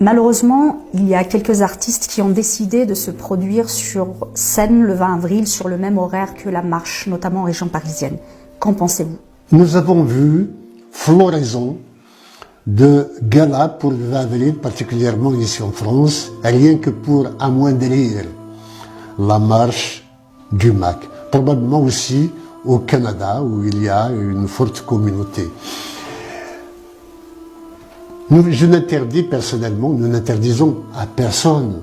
Malheureusement, il y a quelques artistes qui ont décidé de se produire sur scène le 20 avril sur le même horaire que la marche, notamment en région parisienne. Qu'en pensez-vous? Nous avons vu floraison de galas pour le 20 avril, particulièrement ici en France, rien que pour amoindrir la marche du MAC. Probablement aussi au Canada, où il y a une forte communauté. Je n'interdis personnellement, nous n'interdisons à personne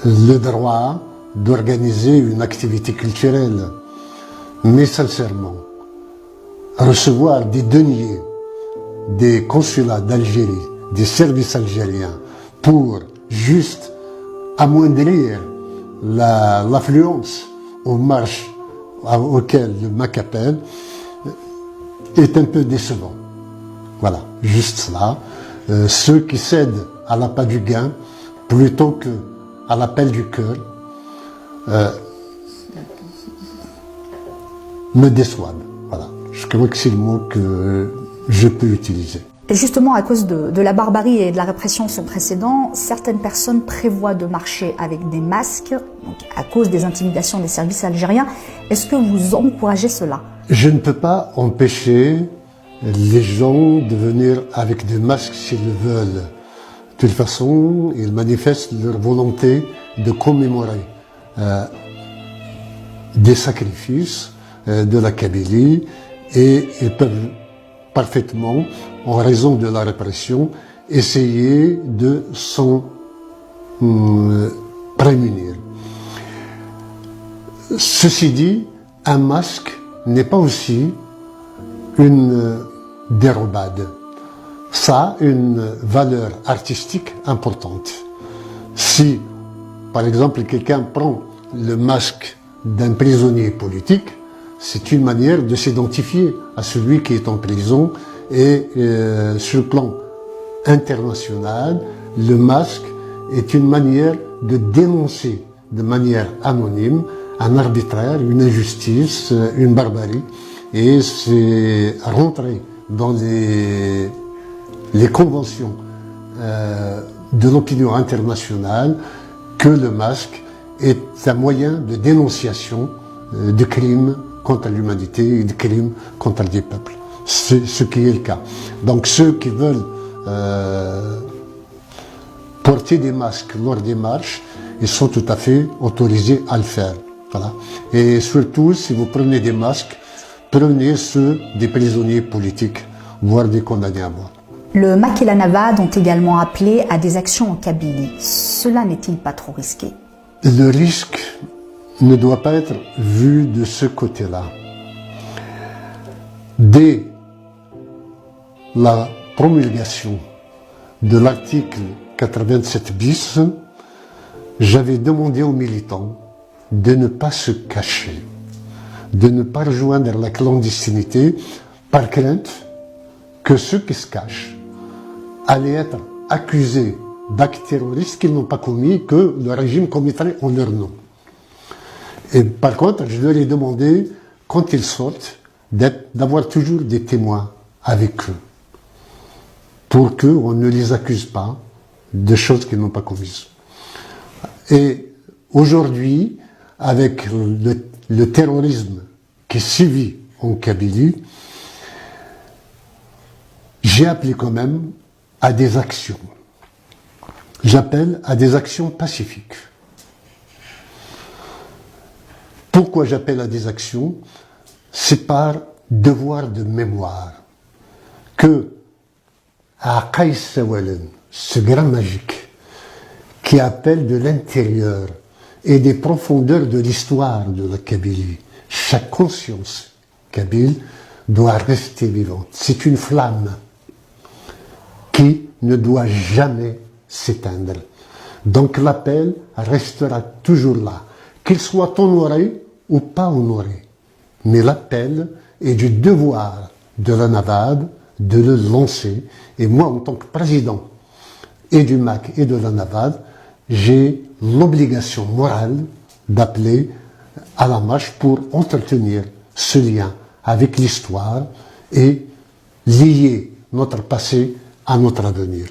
le droit d'organiser une activité culturelle. Mais sincèrement, recevoir des deniers des consulats d'Algérie, des services algériens, pour juste amoindrir l'affluence aux marches auxquelles le MAC appelle, est un peu décevant. Voilà, juste cela. Ceux qui cèdent à l'appât du gain plutôt qu'à l'appel du cœur me déçoivent. Voilà, je crois que c'est le mot que je peux utiliser. Et justement, à cause de la barbarie et de la répression sans précédent, certaines personnes prévoient de marcher avec des masques, donc à cause des intimidations des services algériens. Est-ce que vous encouragez cela? Je ne peux pas empêcher les gens de venir avec des masques s'ils le veulent. De toute façon, ils manifestent leur volonté de commémorer des sacrifices de la Kabylie, et ils peuvent parfaitement, en raison de la répression, essayer de s'en prémunir. Ceci dit, un masque n'est pas aussi une dérobade. Ça a une valeur artistique importante. Si, par exemple, quelqu'un prend le masque d'un prisonnier politique, c'est une manière de s'identifier à celui qui est en prison, et sur le plan international, le masque est une manière de dénoncer de manière anonyme un arbitraire, une injustice, une barbarie, et c'est rentrer dans les conventions de l'opinion internationale que le masque est un moyen de dénonciation de crimes contre l'humanité et de crimes contre des peuples. C'est ce qui est le cas. Donc ceux qui veulent porter des masques lors des marches, ils sont tout à fait autorisés à le faire. Voilà. Et surtout, si vous prenez des masques, prenez ceux des prisonniers politiques, voire des condamnés à mort. Le MAC et la NAVAD ont également appelé à des actions en Kabylie. Cela n'est-il pas trop risqué? Le risque ne doit pas être vu de ce côté-là. Dès la promulgation de l'article 87 bis, j'avais demandé aux militants de ne pas se cacher, de ne pas rejoindre la clandestinité, par crainte que ceux qui se cachent allaient être accusés d'actes terroristes qu'ils n'ont pas commis, que le régime commettrait en leur nom. Et par contre, je leur ai demandé, quand ils sortent, d'avoir toujours des témoins avec eux, pour qu'on ne les accuse pas de choses qu'ils n'ont pas commises. Et aujourd'hui, avec le terrorisme qui sévit en Kabylie, j'ai appelé quand même à des actions. J'appelle à des actions pacifiques. Pourquoi j'appelle à des actions? C'est par devoir de mémoire que à Qaïs Sawalen, ce grand magique qui appelle de l'intérieur et des profondeurs de l'histoire de la Kabylie, chaque conscience kabyle doit rester vivante. C'est une flamme qui ne doit jamais s'éteindre. Donc l'appel restera toujours là, qu'il soit honoré ou pas honoré. Mais l'appel est du devoir de la NAVAD de le lancer. Et moi, en tant que président et du MAC et de la NAVAD, j'ai l'obligation morale d'appeler à la marche pour entretenir ce lien avec l'histoire et lier notre passé à notre avenir.